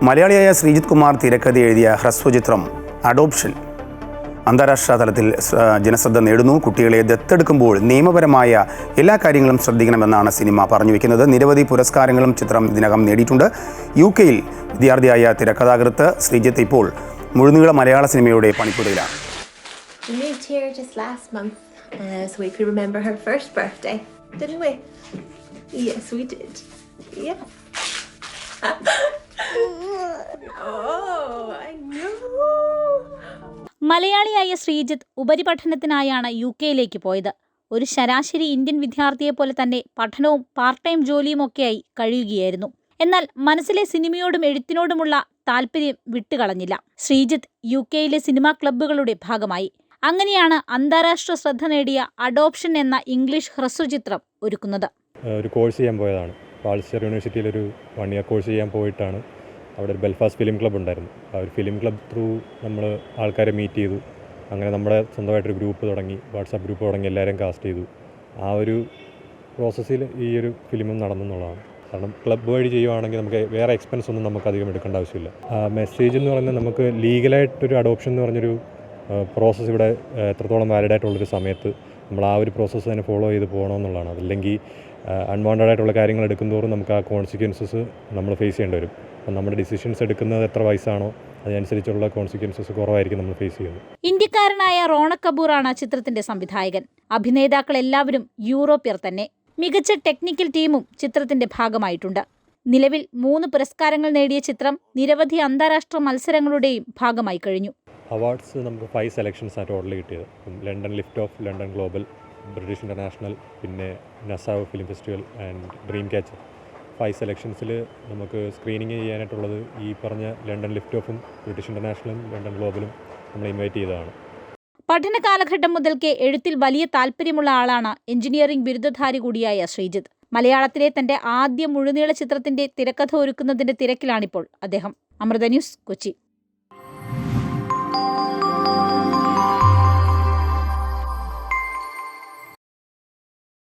മലയാളിയായ ശ്രീജിത്ത് കുമാർ തിരക്കഥ എഴുതിയ ഹ്രസ്വചിത്രം അഡോപ്ഷൻ അന്താരാഷ്ട്ര തലത്തിൽ ജനശ്രദ്ധ നേടുന്നു. കുട്ടികളെ ദത്തെടുക്കുമ്പോൾ നിയമപരമായ എല്ലാ കാര്യങ്ങളും ശ്രദ്ധിക്കണമെന്നാണ് സിനിമ പറഞ്ഞു വയ്ക്കുന്നത്. നിരവധി പുരസ്കാരങ്ങളും ചിത്രം ഇതിനകം നേടിയിട്ടുണ്ട്. UK-യിൽ വിദ്യാർത്ഥിയായ തിരക്കഥാകൃത്ത് ശ്രീജിത്ത് ഇപ്പോൾ മുഴുനീള മലയാള സിനിമയുടെ പണിപ്പുരയിലാണ്. We moved here just last month, so we could remember her first birthday, didn't we? Yes, we did. Yeah. Oh, I know. മലയാളിയായ ശ്രീജിത്ത് ഉപരിപഠനത്തിനായാണ് UK-യിലേക്ക് പോയത്. ഒരു ശരാശരി ഇന്ത്യൻ വിദ്യാർത്ഥിയെ പോലെ തന്നെ പഠനവും പാർട്ട് ടൈം ജോലിയുമൊക്കെയായി കഴിയുകയായിരുന്നു. എന്നാൽ മനസ്സിലെ സിനിമയോടും എഴുത്തിനോടുമുള്ള താല്പര്യം വിട്ടുകളഞ്ഞില്ല. ശ്രീജിത്ത് UK-യിലെ സിനിമാ ക്ലബ്ബുകളുടെ ഭാഗമായി. അങ്ങനെയാണ് അന്താരാഷ്ട്ര ശ്രദ്ധ നേടിയ അഡോപ്ഷൻ എന്ന ഇംഗ്ലീഷ് ഹ്രസ്വചിത്രം ഒരുക്കുന്നത്. ഒരു കോഴ്സ് ചെയ്യാൻ പോയതാണ്. പാൾസ്റ്റർ യൂണിവേഴ്സിറ്റിയിൽ ഒരു 1 ഇയർ കോഴ്സ് ചെയ്യാൻ പോയിട്ടാണ്. അവിടെ ഒരു ബെൽഫാസ്റ്റ് ഫിലിം ക്ലബ്ബ് ഉണ്ടായിരുന്നു. ആ ഒരു ഫിലിം ക്ലബ്ബ് ത്രൂ നമ്മൾ ആൾക്കാരെ മീറ്റ് ചെയ്തു. അങ്ങനെ നമ്മുടെ സ്വന്തമായിട്ടൊരു ഗ്രൂപ്പ് തുടങ്ങി, വാട്സാപ്പ് ഗ്രൂപ്പ് തുടങ്ങി, എല്ലാവരും കാസ്റ്റ് ചെയ്തു. ആ ഒരു പ്രോസസ്സിൽ ഈ ഒരു ഫിലിമും നടന്നെന്നുള്ളതാണ്. കാരണം ക്ലബ്ബ് വഴി ചെയ്യുവാണെങ്കിൽ നമുക്ക് വേറെ എക്സ്പെൻസ് ഒന്നും നമുക്ക് അധികം എടുക്കേണ്ട ആവശ്യമില്ല. മെസ്സേജ് എന്ന് പറയുന്നത് നമുക്ക് ലീഗലായിട്ടൊരു അഡോപ്ഷൻ എന്ന് പറഞ്ഞൊരു പ്രോസസ്സ് ഇവിടെ എത്രത്തോളം വാലിഡായിട്ടുള്ളൊരു സമയത്ത് നമ്മൾ ആ ഒരു പ്രോസസ്സ് തന്നെ ഫോളോ ചെയ്ത് പോകണമെന്നുള്ളതാണ്. അതല്ലെങ്കിൽ അൺവാണ്ടഡ് ആയിട്ടുള്ള കാര്യങ്ങൾ എടുക്കുന്തോറും നമുക്ക് ആ കോൺസിക്വൻസസ് നമ്മൾ ഫേസ് ചെയ്യേണ്ടി വരും. അപ്പം നമ്മുടെ ഡിസിഷൻസ് എടുക്കുന്നത് എത്ര വയസ്സാണോ അതിനനുസരിച്ചുള്ള കോൺസിക്വൻസസ് കുറവായിരിക്കും നമ്മൾ ഫേസ് ചെയ്യുന്നത്. ഇന്ത്യക്കാരനായ റോണക് കപൂറാണ് ചിത്രത്തിന്റെ സംവിധായകൻ. അഭിനേതാക്കൾ എല്ലാവരും യൂറോപ്യർ തന്നെ. മികച്ച ടെക്നിക്കൽ ടീമും ചിത്രത്തിന്റെ ഭാഗമായിട്ടുണ്ട്. നിലവിൽ 3 പുരസ്കാരങ്ങൾ നേടിയ ചിത്രം നിരവധി അന്താരാഷ്ട്ര മത്സരങ്ങളുടെയും ഭാഗമായി കഴിഞ്ഞു. അവാർഡ്സ് നമുക്ക് 5 സെലക്ഷൻസാണ് ടോട്ടൽ കിട്ടിയത്. London lift off, London global, British international, പിന്നെ Nassau film festival and dream catcher. 5 സെലക്ഷൻസിൽ നമുക്ക് സ്ക്രീനിങ് ചെയ്യാനായിട്ടുള്ളത് ഈ പറഞ്ഞ ലണ്ടൻ ലിഫ്റ്റ് ഓഫും ബ്രിട്ടീഷ് ഇൻ്റർനാഷണലും ലണ്ടൻ ഗ്ലോബലും നമ്മൾ ഇൻവൈറ്റ് ചെയ്തതാണ്. പഠന കാലഘട്ടം മുതൽക്കേ എഴുത്തിൽ വലിയ താല്പര്യമുള്ള ആളാണ് എഞ്ചിനീയറിംഗ് ബിരുദധാരി കൂടിയായ ശ്രീജിത്ത്. മലയാളത്തിലെ തന്റെ ആദ്യ മുഴുനീള ചിത്രത്തിന്റെ തിരക്കഥ ഒരുക്കുന്നതിന്റെ തിരക്കിലാണിപ്പോൾ അദ്ദേഹം. അമൃത ന്യൂസ്, കൊച്ചി.